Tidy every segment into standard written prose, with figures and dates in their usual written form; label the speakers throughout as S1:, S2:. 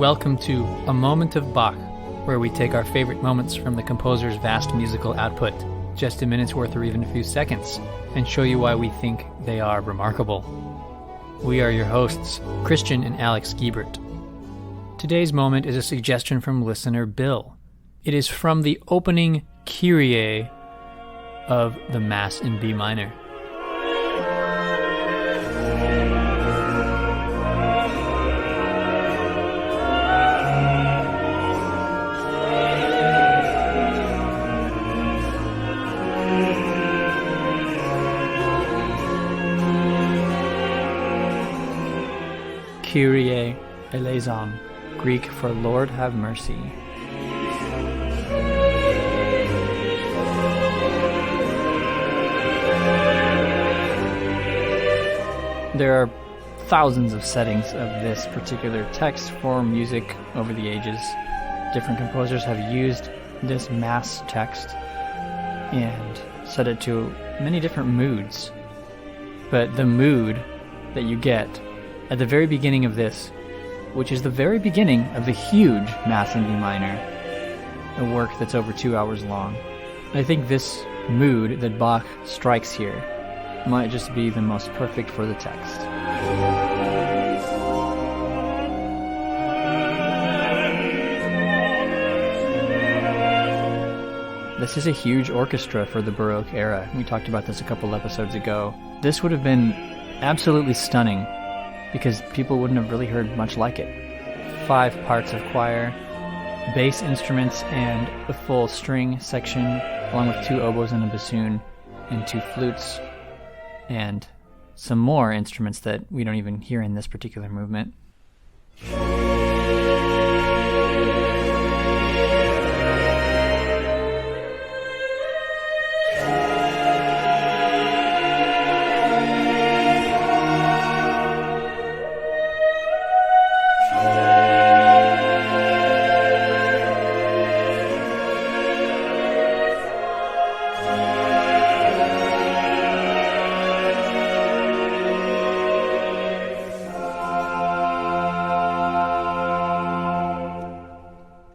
S1: Welcome to A Moment of Bach, where we take our favorite moments from the composer's vast musical output, just a minute's worth or even a few seconds, and show you why we think they are remarkable. We are your hosts, Christian and Alex Giebert. Today's moment is a suggestion from listener Bill. It is from the opening Kyrie of the Mass in B minor. Kyrie, eleison, Greek for Lord have mercy. There are thousands of settings of this particular text for music over the ages. Different composers have used this Mass text and set it to many different moods. But the mood that you get at the very beginning of this, which is the very beginning of the huge Mass in B minor, a work that's over 2 hours long, I think this mood that Bach strikes here might just be the most perfect for the text. This is a huge orchestra for the Baroque era. We talked about this a couple episodes ago. This would have been absolutely stunning because people wouldn't have really heard much like it. 5 parts of choir, bass instruments and a full string section, along with 2 oboes and a bassoon, and 2 flutes, and some more instruments that we don't even hear in this particular movement.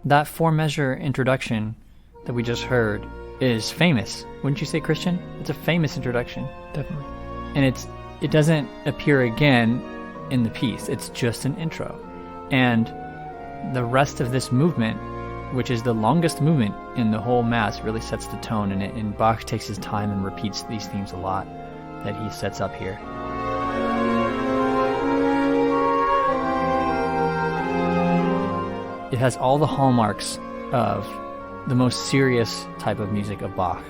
S1: That 4-measure introduction that we just heard is famous. Wouldn't you say, Christian? It's a famous introduction.
S2: Definitely.
S1: And it doesn't appear again in the piece. It's just an intro. And the rest of this movement, which is the longest movement in the whole Mass, really sets the tone in it. And Bach takes his time and repeats these themes a lot that he sets up here. It has all the hallmarks of the most serious type of music of Bach.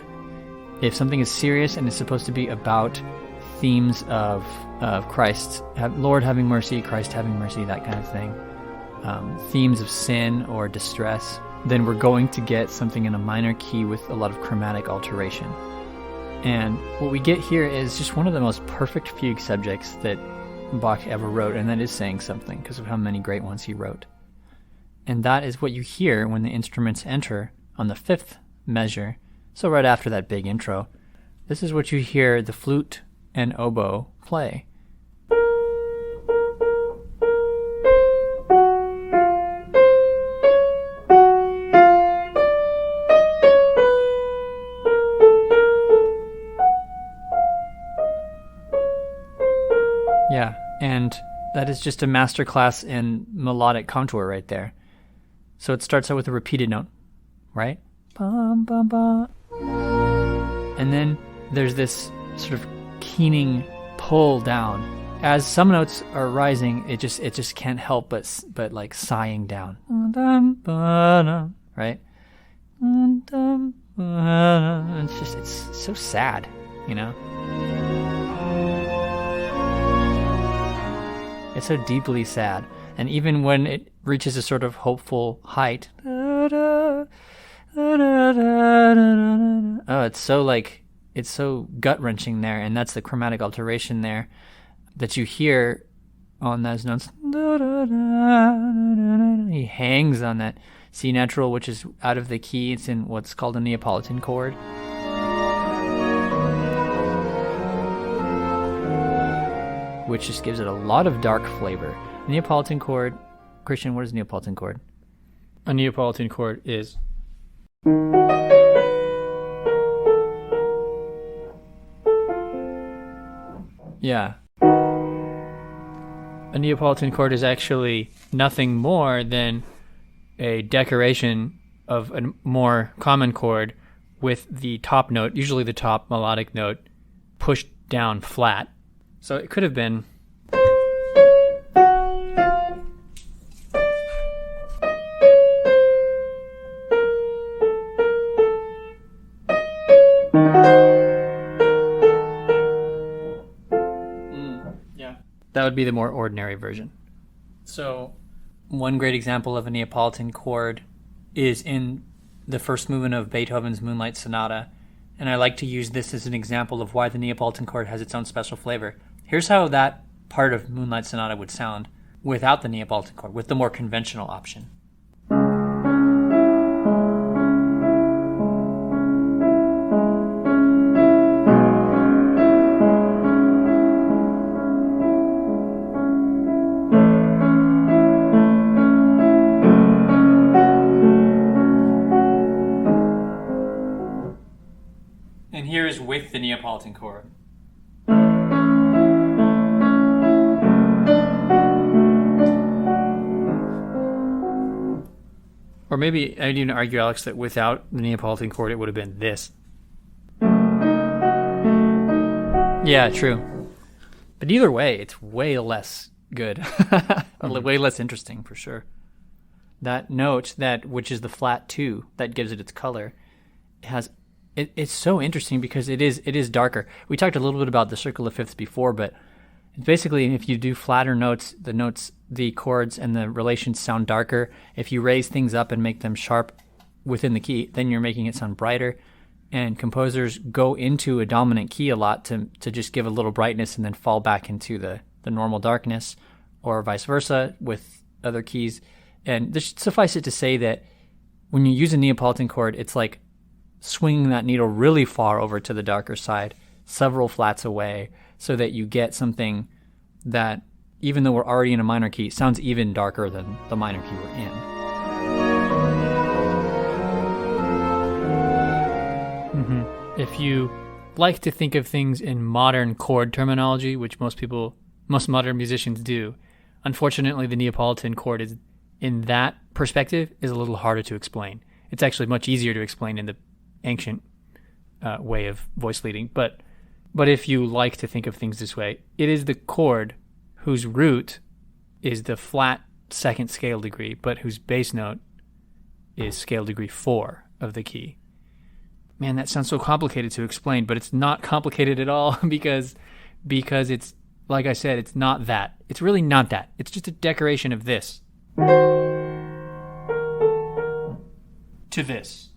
S1: If something is serious and is supposed to be about themes of Christ, Lord having mercy, Christ having mercy, that kind of thing, themes of sin or distress, then we're going to get something in a minor key with a lot of chromatic alteration. And what we get here is just one of the most perfect fugue subjects that Bach ever wrote, and that is saying something because of how many great ones he wrote. And that is what you hear when the instruments enter on the 5th measure. So right after that big intro, this is what you hear the flute and oboe play. Yeah, and that is just a masterclass in melodic contour right there. So it starts out with a repeated note, right? Bum, bum, bum. And then there's this sort of keening pull down. As some notes are rising, it just can't help but like sighing down. Right? It's so sad, you know? It's so deeply sad. And even when it reaches a sort of hopeful height, it's so gut-wrenching there, and that's the chromatic alteration there that you hear on those notes. He hangs on that C natural, which is out of the key. It's in what's called a Neapolitan chord. Which just gives it a lot of dark flavor. Neapolitan chord Christian, what is a Neapolitan chord?
S2: A Neapolitan chord is...
S1: Yeah.
S2: A Neapolitan chord is actually nothing more than a decoration of a more common chord with the top note, usually the top melodic note, pushed down flat. So it could have been... That would be the more ordinary version.
S1: So one great example of a Neapolitan chord is in the first movement of Beethoven's Moonlight Sonata, and I like to use this as an example of why the Neapolitan chord has its own special flavor. Here's how that part of Moonlight Sonata would sound without the Neapolitan chord, with the more conventional option. And here is with the Neapolitan chord.
S2: Or maybe I'd even argue, Alex, that without the Neapolitan chord, it would have been this.
S1: Yeah, true.
S2: But either way, it's way less good.
S1: Way less interesting, for sure. That note, which is the flat 2, that gives it its color, it's so interesting because it is darker. We talked a little bit about the circle of fifths before, but basically if you do flatter notes, the chords and the relations sound darker. If you raise things up and make them sharp within the key, then you're making it sound brighter. And composers go into a dominant key a lot to just give a little brightness and then fall back into the normal darkness, or vice versa with other keys. And suffice it to say that when you use a Neapolitan chord, it's like swinging that needle really far over to the darker side, several flats away, so that you get something that, even though we're already in a minor key, sounds even darker than the minor key we're in.
S2: Mm-hmm. If you like to think of things in modern chord terminology, which most modern musicians do, unfortunately the Neapolitan chord is, in that perspective, is a little harder to explain. It's actually much easier to explain in the ancient way of voice leading, but if you like to think of things this way, it is the chord whose root is the flat second scale degree, but whose bass note is scale degree 4 of the key. Man, that sounds so complicated to explain, but it's not complicated at all because it's, like I said, it's not that. It's really not that. It's just a decoration of this to this.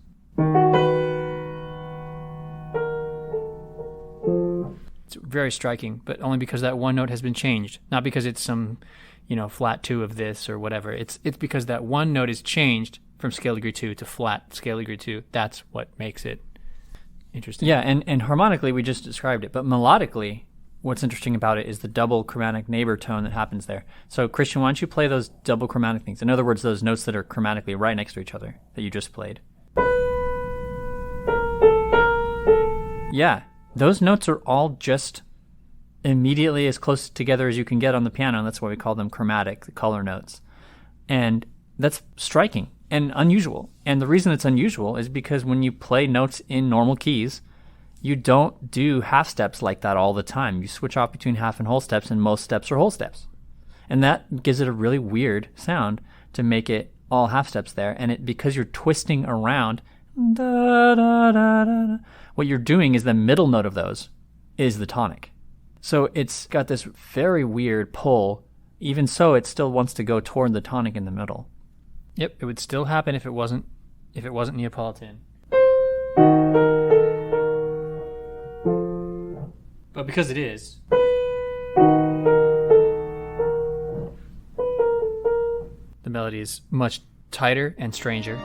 S2: It's very striking, but only because that one note has been changed, not because it's some, flat 2 of this or whatever. It's because that one note is changed from scale degree 2 to flat scale degree 2. That's what makes it interesting.
S1: Yeah, and harmonically we just described it, but melodically, what's interesting about it is the double chromatic neighbor tone that happens there. So Christian, why don't you play those double chromatic things? In other words, those notes that are chromatically right next to each other that you just played. Yeah. Those notes are all just immediately as close together as you can get on the piano, and that's why we call them chromatic, the color notes. And that's striking and unusual. And the reason it's unusual is because when you play notes in normal keys, you don't do half steps like that all the time. You switch off between half and whole steps, and most steps are whole steps. And that gives it a really weird sound to make it all half steps there. And because you're twisting around, da, da, da, da, da, what you're doing is the middle note of those is the tonic. So it's got this very weird pull. Even so, it still wants to go toward the tonic in the middle.
S2: Yep, it would still happen if it wasn't Neapolitan. But because it is, the melody is much tighter and stranger.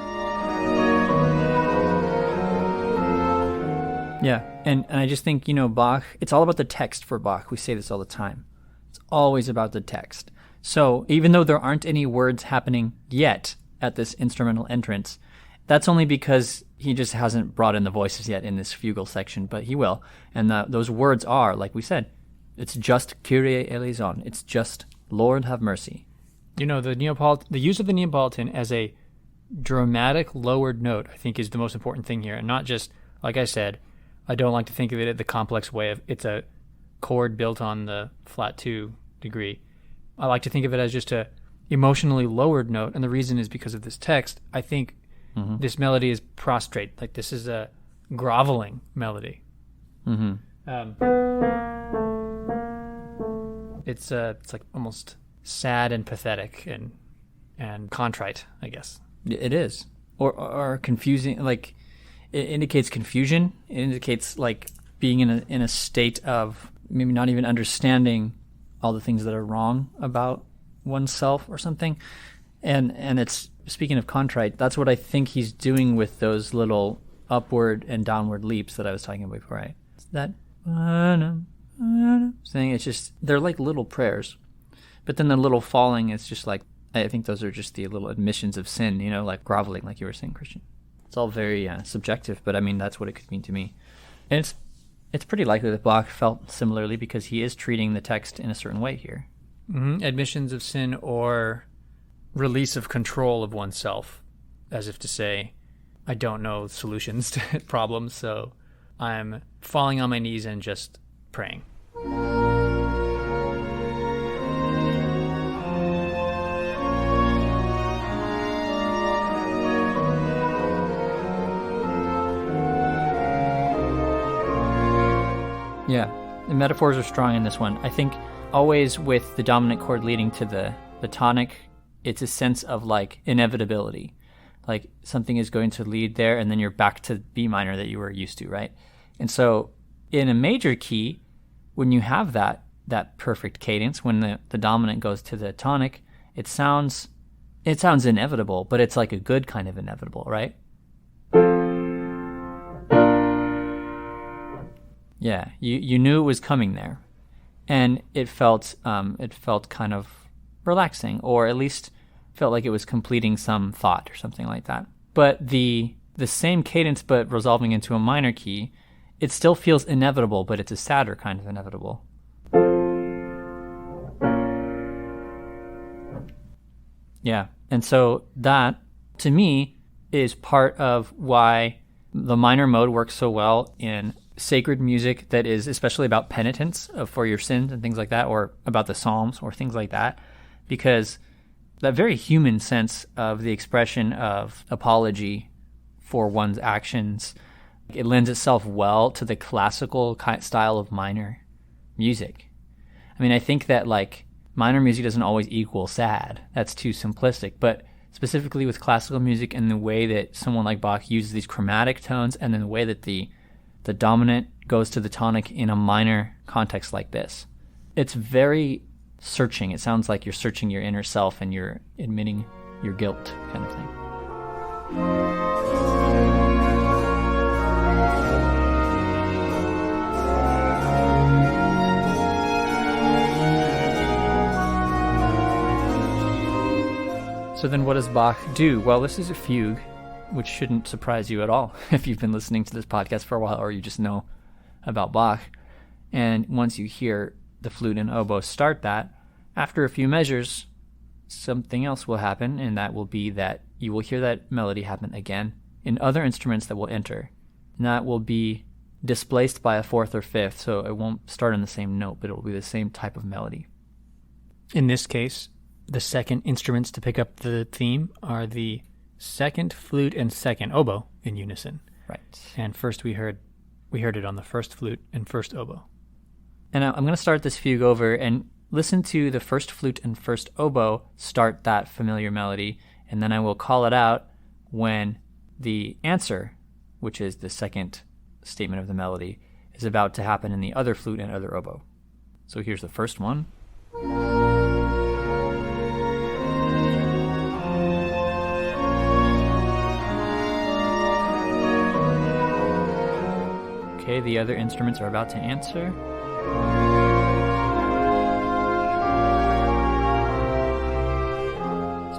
S1: Yeah, and I just think, Bach, it's all about the text for Bach. We say this all the time. It's always about the text. So even though there aren't any words happening yet at this instrumental entrance, that's only because he just hasn't brought in the voices yet in this fugal section, but he will. And those words are, like we said, it's just Kyrie eleison. It's just Lord have mercy.
S2: You know, the use of the Neapolitan as a dramatic lowered note, I think, is the most important thing here. And not just, like I said, I don't like to think of it the complex way of it's a chord built on the flat 2 degree. I like to think of it as just a emotionally lowered note. And the reason is because of this text. I think this melody is prostrate. Like, this is a groveling melody. It's like almost sad and pathetic and contrite, I guess.
S1: It is. Or confusing, like, it indicates confusion. It indicates, like, being in a state of maybe not even understanding all the things that are wrong about oneself or something. And it's, speaking of contrite, that's what I think he's doing with those little upward and downward leaps that I was talking about before, right? That thing, it's just, they're like little prayers. But then the little falling is just like, I think those are just the little admissions of sin, you know, like groveling, like you were saying, Christian. It's all very subjective, but I mean, that's what it could mean to me. And it's pretty likely that Bach felt similarly because he is treating the text in a certain way here.
S2: Admissions of sin or release of control of oneself, as if to say, I don't know solutions to problems, so I'm falling on my knees and just praying.
S1: Yeah, the metaphors are strong in this one. I think always with the dominant chord leading to the tonic, it's a sense of like inevitability. Like something is going to lead there and then you're back to B minor that you were used to, right? And so in a major key, when you have that perfect cadence, when the dominant goes to the tonic, it sounds inevitable, but it's like a good kind of inevitable, right? Yeah, you knew it was coming there, and it felt kind of relaxing, or at least felt like it was completing some thought or something like that. But the same cadence, but resolving into a minor key, it still feels inevitable, but it's a sadder kind of inevitable. Yeah, and so that to me is part of why the minor mode works so well in sacred music that is especially about penitence for your sins and things like that, or about the Psalms or things like that, because that very human sense of the expression of apology for one's actions, it lends itself well to the classical style of minor music. I mean, I think that like minor music doesn't always equal sad. That's too simplistic, but specifically with classical music and the way that someone like Bach uses these chromatic tones, and then the way that the dominant goes to the tonic in a minor context like this. It's very searching. It sounds like you're searching your inner self and you're admitting your guilt, kind of thing. So then what does Bach do? Well, this is a fugue, which shouldn't surprise you at all if you've been listening to this podcast for a while or you just know about Bach. And once you hear the flute and oboe start that, after a few measures, something else will happen, and that will be that you will hear that melody happen again in other instruments that will enter. And that will be displaced by a fourth or fifth, so it won't start on the same note, but it will be the same type of melody.
S2: In this case, the second instruments to pick up the theme are the second flute and second oboe in unison.
S1: Right.
S2: And first we heard it on the first flute and first oboe.
S1: And I'm going to start this fugue over and listen to the first flute and first oboe start that familiar melody, and then I will call it out when the answer, which is the second statement of the melody, is about to happen in the other flute and other oboe. So here's the first one. Okay, the other instruments are about to answer.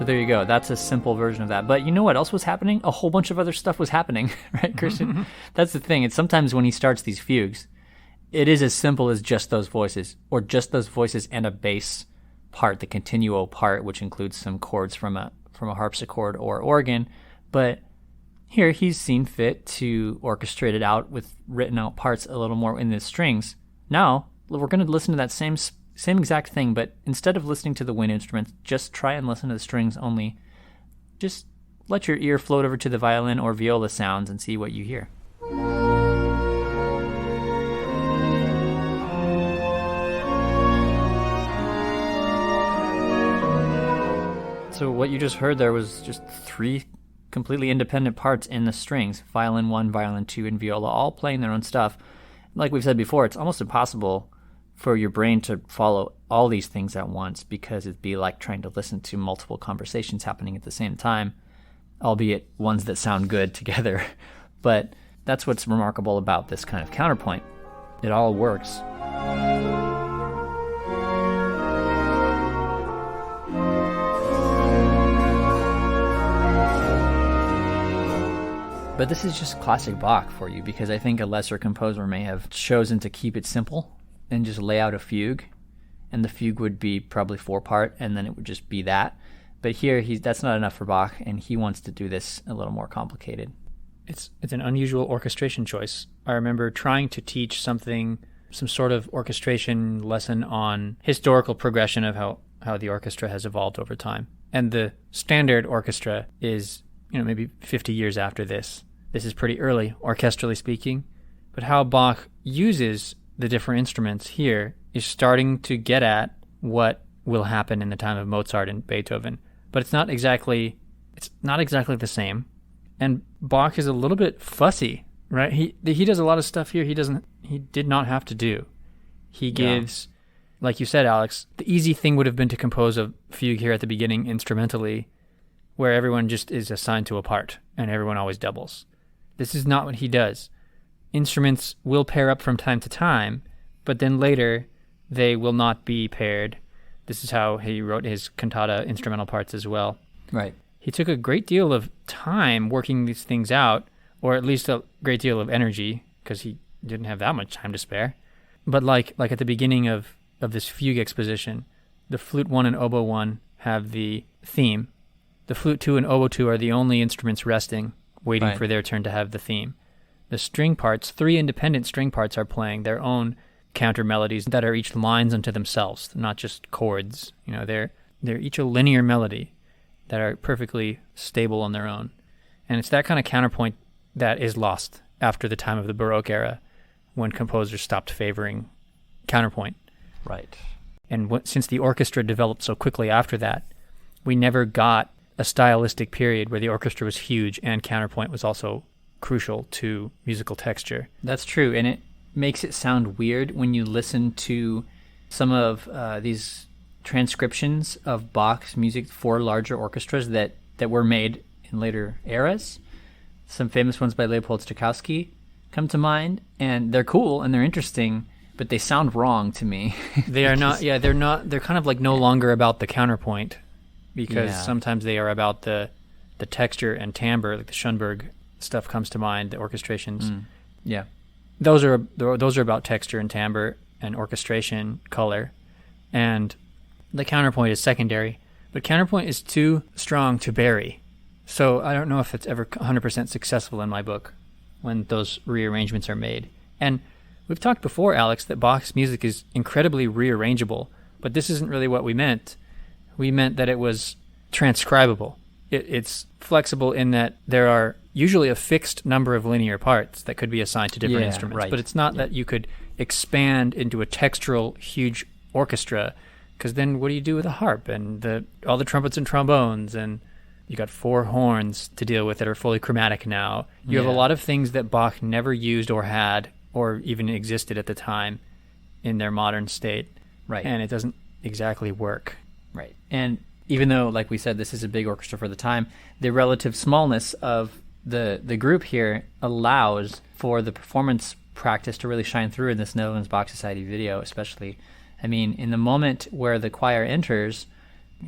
S1: So there you go. That's a simple version of that. But you know what else was happening? A whole bunch of other stuff was happening, right, Christian? That's the thing. It's sometimes when he starts these fugues, it is as simple as just those voices, or just those voices and a bass part, the continuo part, which includes some chords from a harpsichord or organ. But here he's seen fit to orchestrate it out with written out parts a little more in the strings. Now we're going to listen to that same exact thing, but instead of listening to the wind instruments, just try and listen to the strings only. Just let your ear float over to the violin or viola sounds and see what you hear. So what you just heard there was just 3 completely independent parts in the strings, violin 1, violin 2, and viola, all playing their own stuff. Like we've said before, it's almost impossible for your brain to follow all these things at once, because it'd be like trying to listen to multiple conversations happening at the same time, albeit ones that sound good together. But that's what's remarkable about this kind of counterpoint. It all works. But this is just classic Bach for you, because I think a lesser composer may have chosen to keep it simple and just lay out a fugue, and the fugue would be probably 4-part, and then it would just be that. But here, that's not enough for Bach, and he wants to do this a little more complicated.
S2: It's an unusual orchestration choice. I remember trying to teach some sort of orchestration lesson on historical progression of how the orchestra has evolved over time. And the standard orchestra is, maybe 50 years after this. This is pretty early, orchestrally speaking. But how Bach uses the different instruments here is starting to get at what will happen in the time of Mozart and Beethoven. But it's not exactly the same. And Bach is a little bit fussy, right? He does a lot of stuff here he did not have to do. He gives, like you said, Alex, the easy thing would have been to compose a fugue here at the beginning instrumentally, where everyone just is assigned to a part and everyone always doubles. This is not what he does. Instruments will pair up from time to time, but then later they will not be paired. This is how he wrote his cantata instrumental parts as well.
S1: Right.
S2: He took a great deal of time working these things out, or at least a great deal of energy, because he didn't have that much time to spare. But like at the beginning of this fugue exposition, the flute 1 and oboe 1 have the theme. The flute 2 and oboe 2 are the only instruments resting, waiting for their turn to have the theme. The string parts, 3 independent string parts, are playing their own counter melodies that are each lines unto themselves, not just chords. They're each a linear melody that are perfectly stable on their own. And it's that kind of counterpoint that is lost after the time of the Baroque era, when composers stopped favoring counterpoint.
S1: Right.
S2: And since the orchestra developed so quickly after that, we never got a stylistic period where the orchestra was huge and counterpoint was also crucial to musical texture.
S1: That's true, and it makes it sound weird when you listen to some of these transcriptions of Bach's music for larger orchestras that were made in later eras. Some famous ones by Leopold Stokowski come to mind, and they're cool and they're interesting, but they sound wrong to me.
S2: They are not, they're kind of like no longer about the counterpoint, because sometimes they are about the texture and timbre, like the Schoenberg stuff comes to mind, the orchestrations.
S1: Yeah.
S2: Those are about texture and timbre and orchestration, color, and the counterpoint is secondary. But counterpoint is too strong to bury. So I don't know if it's ever 100% successful in my book when those rearrangements are made. And we've talked before, Alex, that Bach's music is incredibly rearrangeable, but this isn't really what we meant. We meant that it was transcribable. It's flexible in that there are usually a fixed number of linear parts that could be assigned to different instruments. Right. But it's not that you could expand into a textural huge orchestra, because then what do you do with a harp and all the trumpets and trombones, and you got 4 horns to deal with that are fully chromatic now. You have a lot of things that Bach never used or had or even existed at the time in their modern state.
S1: Right.
S2: And it doesn't exactly work.
S1: Right. And even though, like we said, this is a big orchestra for the time, the relative smallness of the group here allows for the performance practice to really shine through in this Netherlands Bach Society video, especially. I mean, in the moment where the choir enters,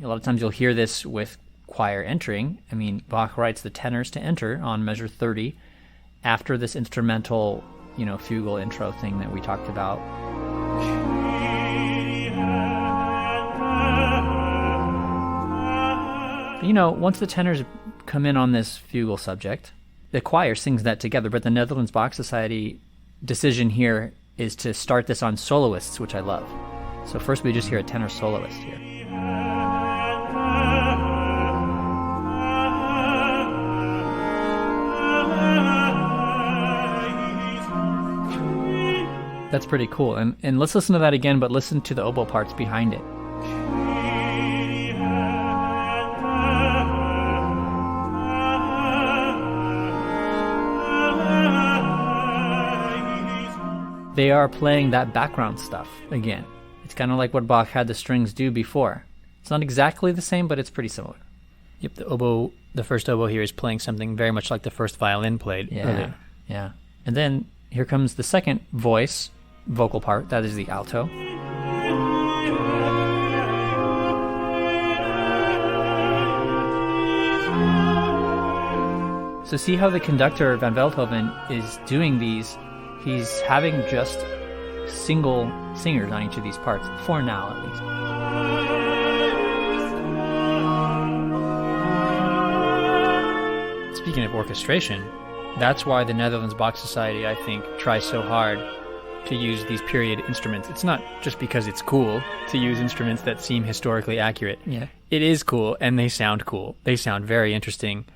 S1: a lot of times you'll hear this with choir entering. I mean, Bach writes the tenors to enter on measure 30 after this instrumental, fugal intro thing that we talked about. Once the tenors come in on this fugal subject, the choir sings that together, but the Netherlands Bach Society decision here is to start this on soloists, which I love. So first we just hear a tenor soloist here. That's pretty cool. And let's listen to that again, but listen to the oboe parts behind it. They are playing that background stuff again. It's kind of like what Bach had the strings do before. It's not exactly the same, but it's pretty similar.
S2: Yep, the first oboe here is playing something very much like the first violin played earlier.
S1: Yeah. And then here comes the second vocal part. That is the alto. So see how the conductor, Van Veldhoven, is doing these. He's having just single singers on each of these parts, for now at
S2: least. Speaking of orchestration, that's why the Netherlands Bach Society, I think, tries so hard to use these period instruments. It's not just because it's cool to use instruments that seem historically accurate.
S1: Yeah.
S2: It is cool, and they sound cool. They sound very interesting.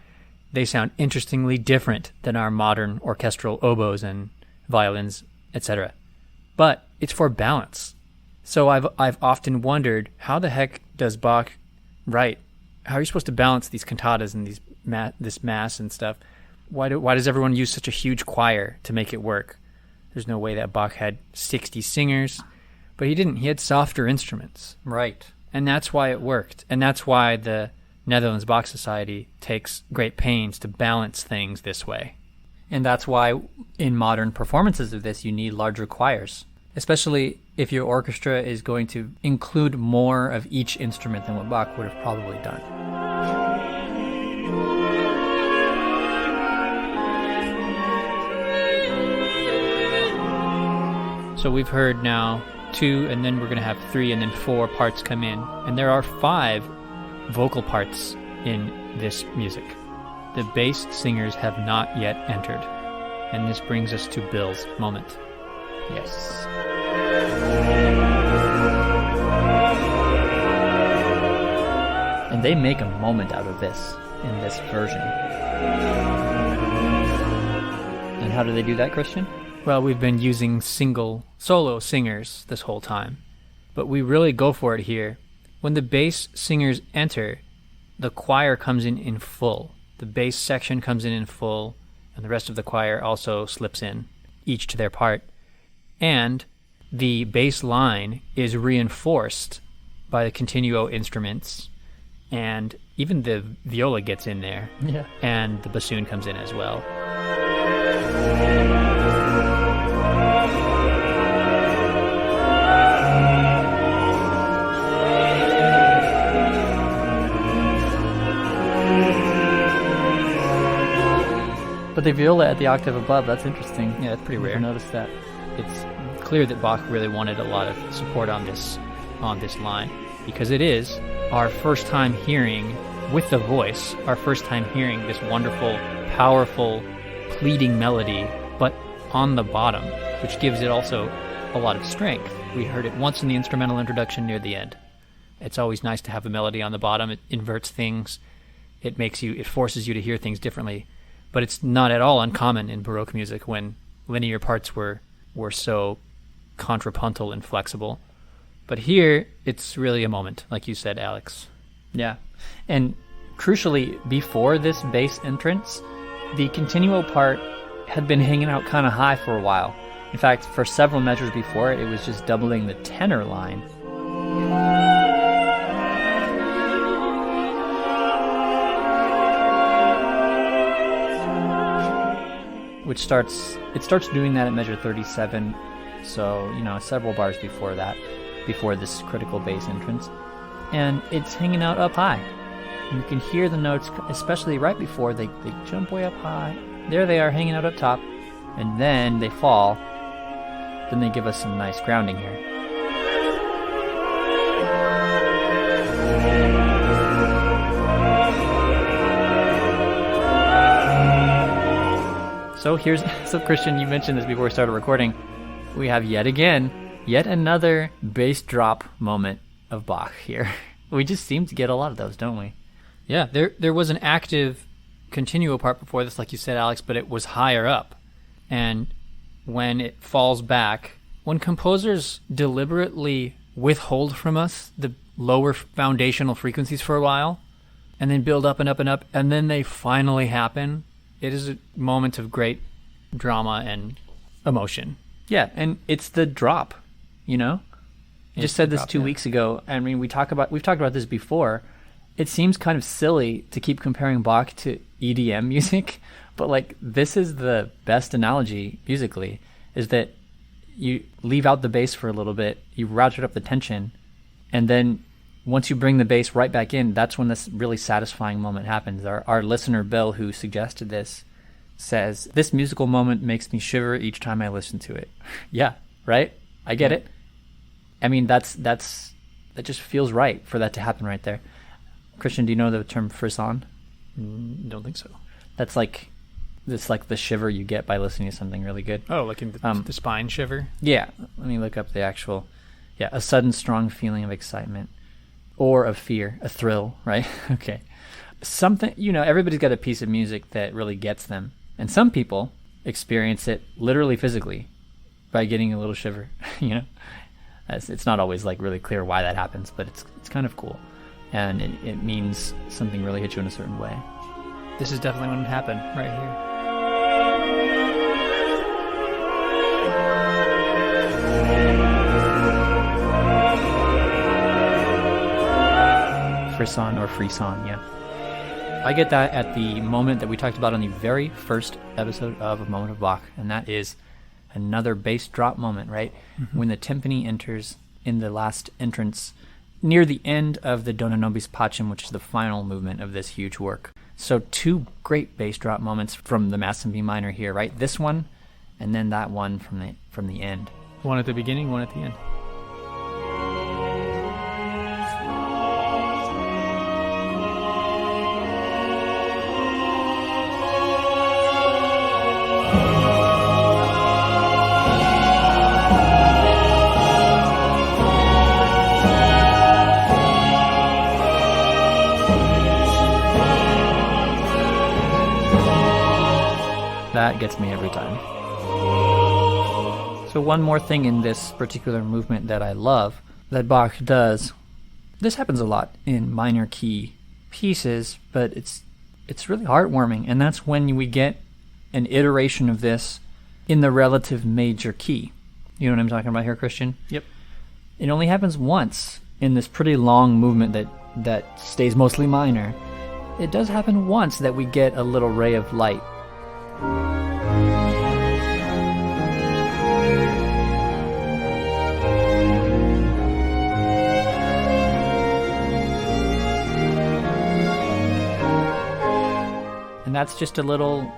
S2: They sound interestingly different than our modern orchestral oboes and violins, etc. But it's for balance. So I've often wondered, how the heck does Bach write? How are you supposed to balance these cantatas and this mass and stuff? Why does everyone use such a huge choir to make it work? There's no way that Bach had 60 singers, but he didn't. He had softer instruments.
S1: Right.
S2: And that's why it worked. And that's why the Netherlands Bach Society takes great pains to balance things this way.
S1: And that's why in modern performances of this, you need larger choirs, especially if your orchestra is going to include more of each instrument than what Bach would have probably done.
S2: So we've heard now 2, and then we're going to have 3, and then 4 parts come in. And there are 5 vocal parts in this music. The bass singers have not yet entered. And this brings us to Bill's moment.
S1: Yes. And they make a moment out of this in this version. And how do they do that, Christian?
S2: Well, we've been using single solo singers this whole time. But we really go for it here. When the bass singers enter, the choir comes in full. The bass section comes in full, and the rest of the choir also slips in, each to their part. And the bass line is reinforced by the continuo instruments, and even the viola gets in there, and the bassoon comes in as well.
S1: But the viola at the octave above, that's interesting.
S2: Yeah, that's pretty rare.
S1: I noticed that.
S2: It's clear that Bach really wanted a lot of support on this line, because it is our first time hearing, with the voice, our first time hearing this wonderful, powerful, pleading melody, but on the bottom, which gives it also a lot of strength. We heard it once in the instrumental introduction near the end. It's always nice to have a melody on the bottom. It inverts things. It forces you to hear things differently. But it's not at all uncommon in Baroque music when linear parts were so contrapuntal and flexible. But here, it's really a moment, like you said, Alex.
S1: Yeah. And crucially, before this bass entrance, the continuo part had been hanging out kind of high for a while. In fact, for several measures before it was just doubling the tenor line. Which starts doing that at measure 37, so, several bars before that, before this critical bass entrance. And it's hanging out up high. You can hear the notes, especially right before they jump way up high. There they are, hanging out up top, and then they fall. Then they give us some nice grounding here. So Christian, you mentioned this before we started recording. We have yet another bass drop moment of Bach here. We just seem to get a lot of those, don't we?
S2: Yeah, there was an active continuo part before this, like you said, Alex, but it was higher up. And when it falls back, when composers deliberately withhold from us the lower foundational frequencies for a while, and then build up and up and up, and then they finally happen, it is a moment of great drama and emotion.
S1: Yeah, and it's the drop, you know? I just said this 2 weeks ago. I mean, we've talked about this before. It seems kind of silly to keep comparing Bach to EDM music, but like this is the best analogy musically, is that you leave out the bass for a little bit, you ratchet up the tension, and then once you bring the bass right back in, that's when this really satisfying moment happens. Our listener, Bill, who suggested this, says, "This musical moment makes me shiver each time I listen to it." Yeah, right? I get it. I mean, that just feels right for that to happen right there. Christian, do you know the term frisson?
S2: Don't think so.
S1: That's like the shiver you get by listening to something really good.
S2: Oh, like in the spine shiver? Yeah.
S1: Let me look up the actual... Yeah, a sudden strong feeling of excitement or of fear, a thrill, right? Okay. Something, everybody's got a piece of music that really gets them. And some people experience it literally physically by getting a little shiver, It's not always like really clear why that happens, but it's kind of cool. And it means something really hit you in a certain way.
S2: This is definitely when it happened, right
S1: here. Frisson or frisson, yeah. I get that at the moment that we talked about on the very first episode of A Moment of Bach, and that is another bass drop moment, right? Mm-hmm. When the timpani enters in the last entrance near the end of the Dona Nobis Pacem, which is the final movement of this huge work. So two great bass drop moments from the Mass in B minor here, right? This one, and then that one from the end.
S2: One at the beginning, one at the end.
S1: That gets me every time. So one more thing in this particular movement that I love that Bach does, this happens a lot in minor key pieces, but it's really heartwarming, and that's when we get an iteration of this in the relative major key. You know what I'm talking about here, Christian?
S2: Yep.
S1: It only happens once in this pretty long movement that stays mostly minor. It does happen once that we get a little ray of light. And that's just a little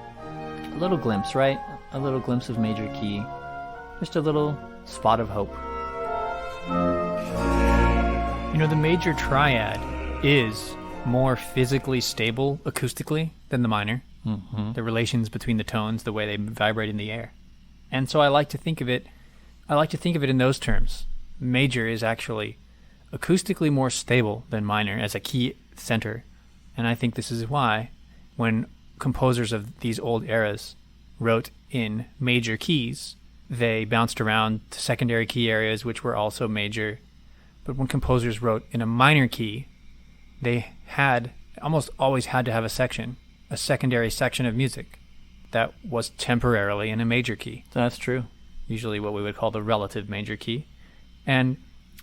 S1: glimpse, right? A little glimpse of major key. Just a little spot of hope.
S2: The major triad is more physically stable acoustically than the minor.
S1: Mm-hmm.
S2: The relations between the tones, the way they vibrate in the air. And so I like to think of it in those terms. Major is actually acoustically more stable than minor as a key center. And I think this is why when composers of these old eras wrote in major keys, they bounced around to secondary key areas which were also major. But when composers wrote in a minor key, they almost always had to have a secondary section of music that was temporarily in a major key.
S1: That's true.
S2: Usually what we would call the relative major key. And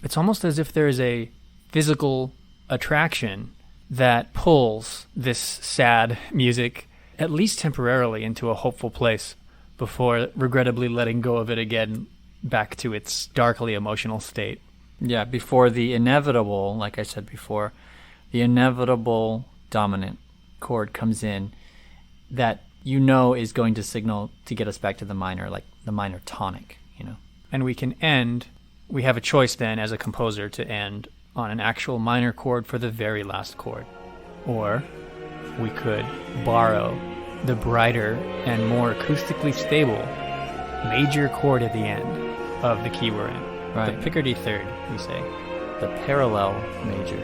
S2: it's almost as if there is a physical attraction that pulls this sad music, at least temporarily, into a hopeful place before regrettably letting go of it again back to its darkly emotional state.
S1: Yeah, before the inevitable, like I said before, the inevitable dominant chord comes in that you know is going to signal to get us back to the minor, like the minor tonic, you know.
S2: And we have a choice then as a composer to end on an actual minor chord for the very last chord. Or we could borrow the brighter and more acoustically stable major chord at the end of the key we're in.
S1: Right.
S2: The Picardy third, we say.
S1: The parallel major.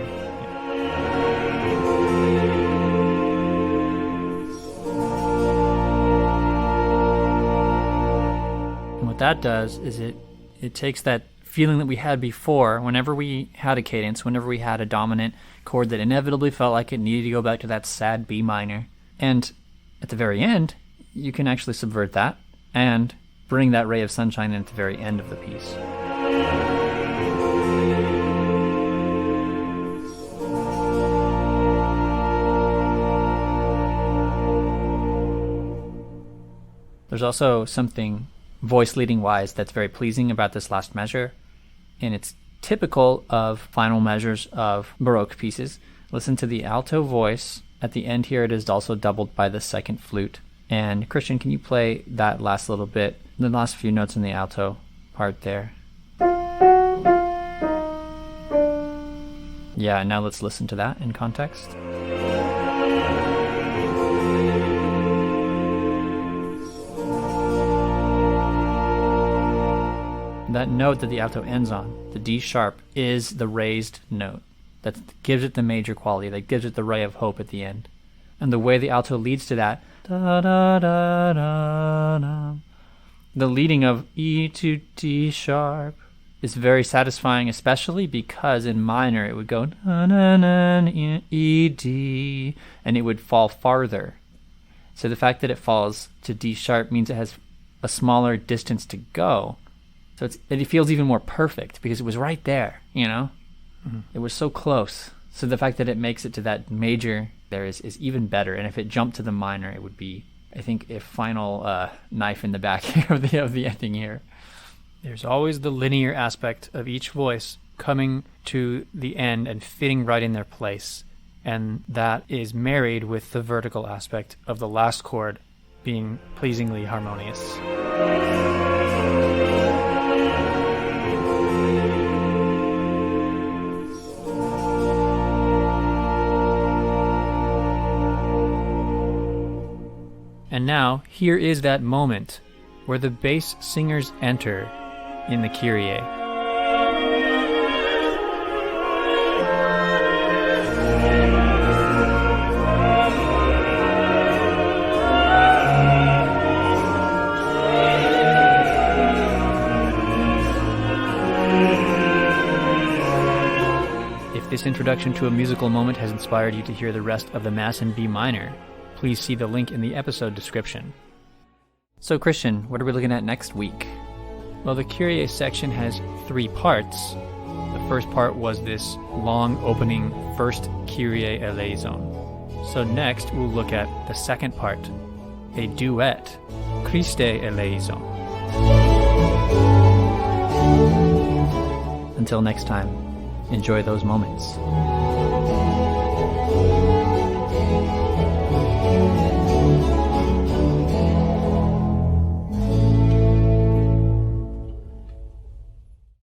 S1: And what that does is it takes that feeling that we had before, whenever we had a cadence, whenever we had a dominant chord that inevitably felt like it needed to go back to that sad B minor. And at the very end, you can actually subvert that and bring that ray of sunshine in at the very end of the piece. There's also something voice leading wise that's very pleasing about this last measure, and it's typical of final measures of Baroque pieces. Listen to the alto voice. At the end here, it is also doubled by the second flute. And Christian, can you play that last little bit, the last few notes in the alto part there? Yeah, now let's listen to that in context. That note that the alto ends on, the D sharp, is the raised note. That gives it the major quality, that gives it the ray of hope at the end. And the way the alto leads to that, da, da, da, da, da, the leading of E to D sharp is very satisfying, especially because in minor it would go na, na, na, E, D, and it would fall farther. So the fact that it falls to D sharp means it has a smaller distance to go. So it feels even more perfect because it was right there, you know? Mm-hmm. It was so close. So the fact that it makes it to that major there is even better. And if it jumped to the minor, it would be, I think, a final knife in the back of the ending here.
S2: There's always the linear aspect of each voice coming to the end and fitting right in their place. And that is married with the vertical aspect of the last chord being pleasingly harmonious. And now, here is that moment where the bass singers enter in the Kyrie. If this introduction to a musical moment has inspired you to hear the rest of the Mass in B minor, please see the link in the episode description.
S1: So Christian, what are we looking at next week?
S2: Well, the Kyrie section has 3 parts. The first part was this long opening first Kyrie eleison. So next we'll look at the second part, a duet, Christe eleison.
S1: Until next time, enjoy those moments.